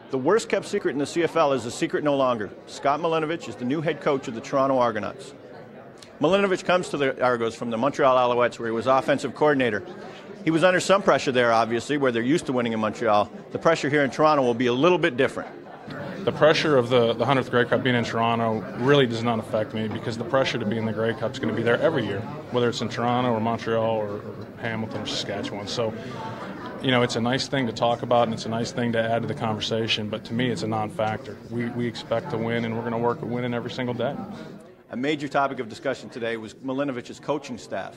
The worst-kept secret in the CFL is a secret no longer. Scott Milanovich is the new head coach of the Toronto Argonauts. Milanovich comes to the Argos from the Montreal Alouettes, where he was offensive coordinator. He was under some pressure there, obviously, where they're used to winning in Montreal. The pressure here in Toronto will be a little bit different. The pressure of the 100th Grey Cup being in Toronto really does not affect me, because the pressure to be in the Grey Cup is going to be there every year, whether it's in Toronto or Montreal or Hamilton or Saskatchewan. So, you know, it's a nice thing to talk about, and it's a nice thing to add to the conversation, but to me it's a non-factor. We expect to win, and we're going to work at winning every single day. A major topic of discussion today was Milanovich's coaching staff.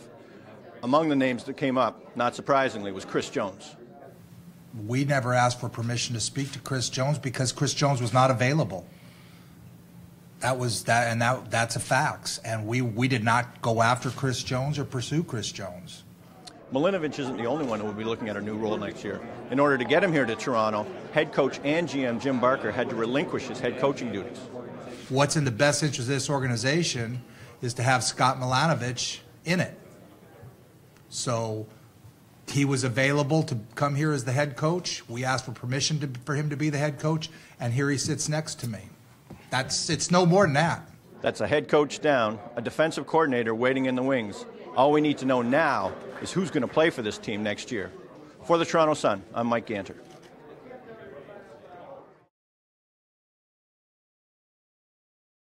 Among the names that came up, not surprisingly, was Chris Jones. We never asked for permission to speak to Chris Jones because Chris Jones was not available. That's a fact. And we did not go after Chris Jones or pursue Chris Jones. Milanovich isn't the only one who will be looking at a new role next year. In order to get him here to Toronto, head coach and GM Jim Barker had to relinquish his head coaching duties. What's in the best interest of this organization is to have Scott Milanovich in it. So he was available to come here as the head coach. We asked for permission for him to be the head coach, and here he sits next to me. It's no more than that. That's a head coach down, a defensive coordinator waiting in the wings. All we need to know now is who's going to play for this team next year. For the Toronto Sun, I'm Mike Ganter.